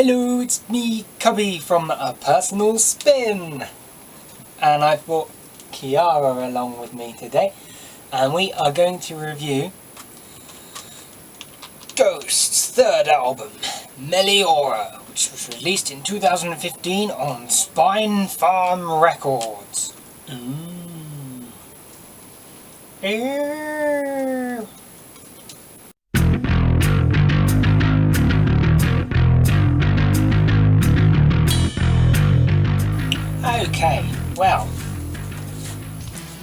Hello, it's me, Cubby from A Personal Spin, and I've brought Kiara along with me today, and we are going to review Ghost's third album, Meliora, which was released in 2015 on Spine Farm Records. Okay, well,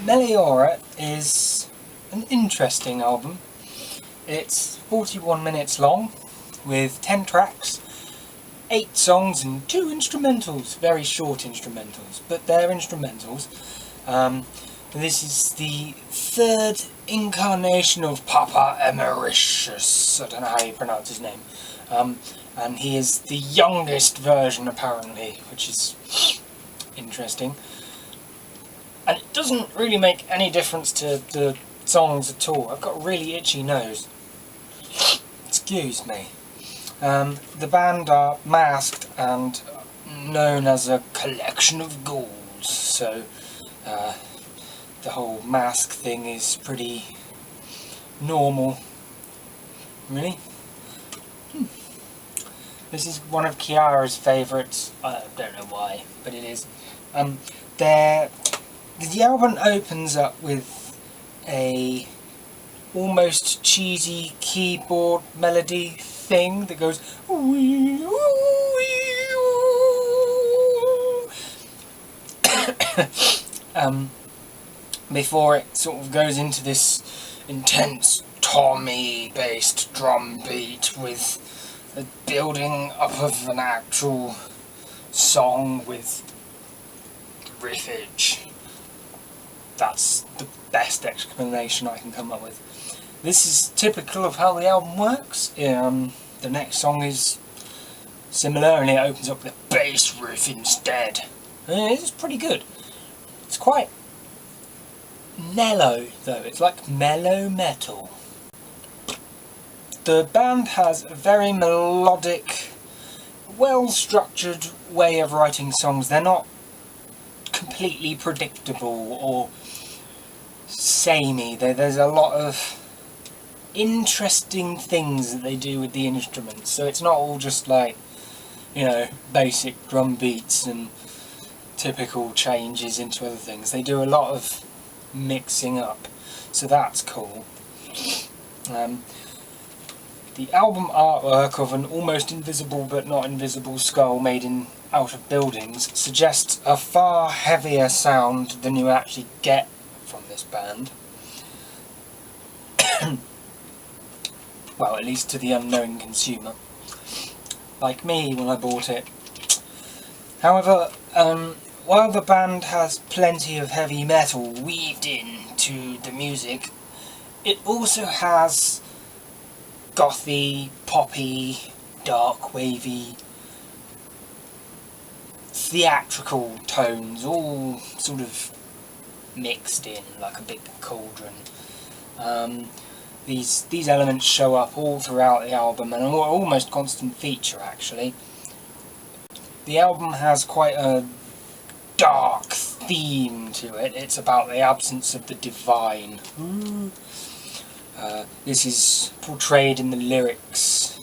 Meliora is an interesting album. It's 41 minutes long, with 10 tracks, 8 songs and 2 instrumentals, very short instrumentals, but they're instrumentals. This is the third incarnation of Papa Emeritus, I don't know how you pronounce his name, and he is the youngest version apparently, which is interesting. And it doesn't really make any difference to the songs at all. I've got a really itchy nose. Excuse me. The band are masked and known as a collection of ghouls, so the whole mask thing is pretty normal. Really? This is one of Kiara's favourites. I don't know why, but it is. The album opens up with a almost cheesy keyboard melody thing that goes before it sort of goes into this intense Tommy based drum beat with a building up of an actual song with riffage. That's the best explanation I can come up with. This is typical of how the album works. The next song is similar, and it opens up with a bass riff instead. It's pretty good. It's quite mellow though, it's like mellow metal. The band has a very melodic, well-structured way of writing songs. They're not completely predictable or samey. There's a lot of interesting things that they do with the instruments, so it's not all just like, you know, basic drum beats and typical changes into other things. They do a lot of mixing up, so that's cool. The album artwork of an almost invisible but not invisible skull made out of buildings suggests a far heavier sound than you actually get from this band. Well, at least to the unknowing consumer, like me when I bought it. However, while the band has plenty of heavy metal weaved into the music, it also has gothy, poppy, dark, wavy, theatrical tones, all sort of mixed in like a big cauldron. These elements show up all throughout the album and are almost constant feature actually. The album has quite a dark theme to it. It's about the absence of the divine. This is portrayed in the lyrics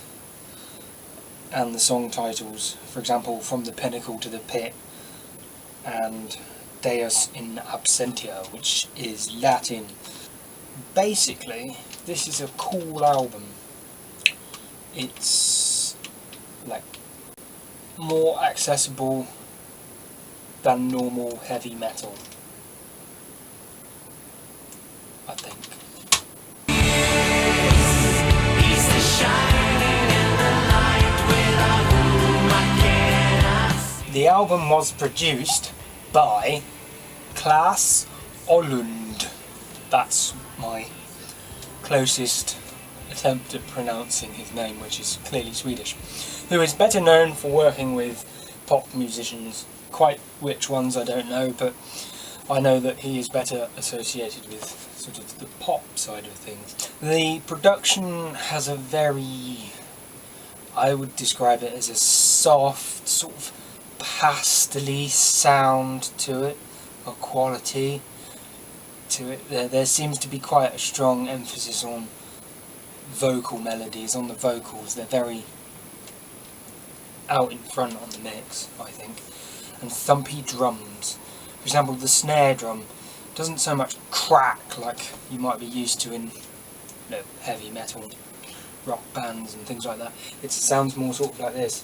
and the song titles. For example, From the Pinnacle to the Pit and Deus in Absentia, which is Latin. Basically, this is a cool album. It's like more accessible than normal heavy metal, I think. The album was produced by Claes Ohlund. That's my closest attempt at pronouncing his name, which is clearly Swedish, who is better known for working with pop musicians. Quite which ones I don't know, but I know that he is better associated with sort of the pop side of things. The production has a very I would describe it as a soft, sort of pastel-y sound to it, or quality to it. There seems to be quite a strong emphasis on vocal melodies, on the vocals. They're very out in front on the mix, I think. And thumpy drums. For example, the snare drum doesn't so much crack like you might be used to in heavy metal rock bands and things like that. It sounds more sort of like this,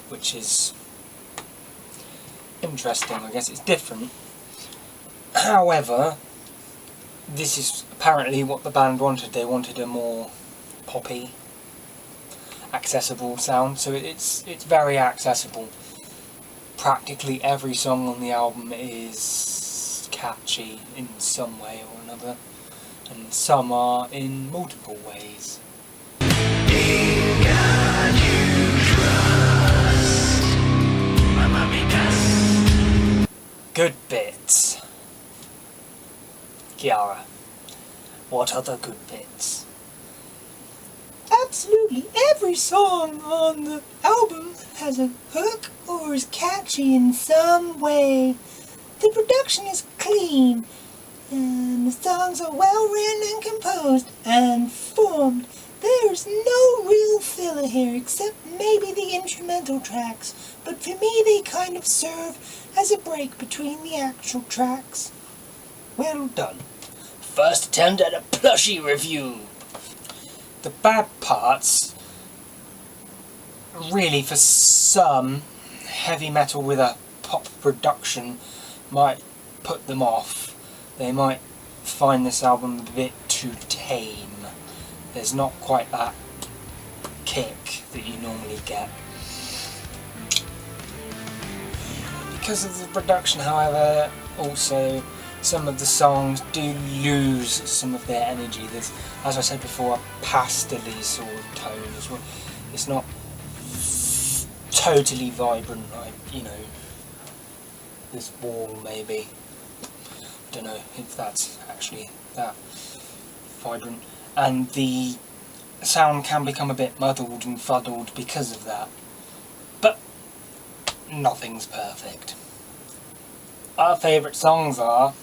which is interesting. I guess it's different. However, this is apparently what the band wanted. They wanted a more poppy, accessible sound, so it's very accessible. Practically every song on the album is catchy in some way or another, and some are in multiple ways. Good bits. Kiara, what are the good bits? Absolutely every song on the album has a hook or is catchy in some way. The production is clean, and the songs are well written and composed and formed. There's no real filler here except maybe the instrumental tracks, but for me they kind of serve as a break between the actual tracks. Well done. First attempt at a plushy review. The bad parts, really for some, heavy metal with a pop production might put them off. They might find this album a bit too tame. There's not quite that kick that you normally get. Because of the production, however, also some of the songs do lose some of their energy. There's, as I said before, a pastel-y sort of tone as well. It's not totally vibrant, like, you know, this wall maybe. I don't know if that's actually that vibrant. And the sound can become a bit muddled and fuddled because of that. But nothing's perfect. Our favourite songs are...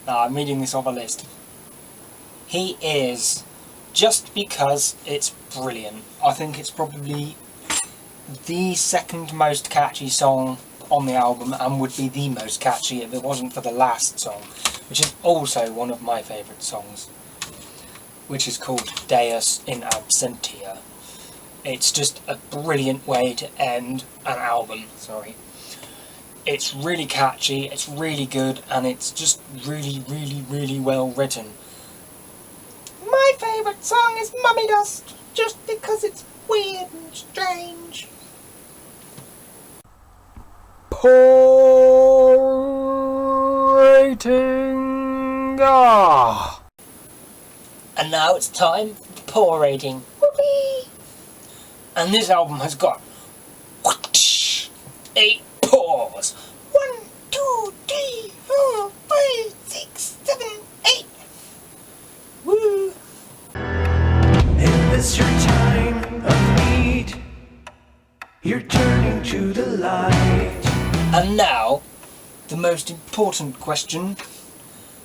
I'm reading this off a list. He Is, just because it's brilliant. I think it's probably the second most catchy song on the album, and would be the most catchy if it wasn't for the last song, which is also one of my favourite songs, which is called Deus in Absentia. It's just a brilliant way to end an album, It's really catchy, it's really good, and it's just really, really, really well written. My favourite song is Mummy Dust, just because it's weird and strange. Poor rating. And now it's time for poor rating. Whoopee! And this album has got 8 pours. 1, 2, 3, 4, 5, 6, 7, 8. Woo! If it's your time of need, you're turning to the light. And now, the most important question.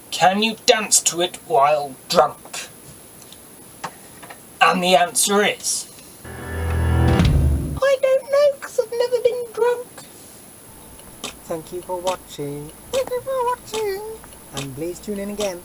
Can you dance to it while drunk? And the answer is... I don't know, because I've never been drunk. Thank you for watching. And please tune in again.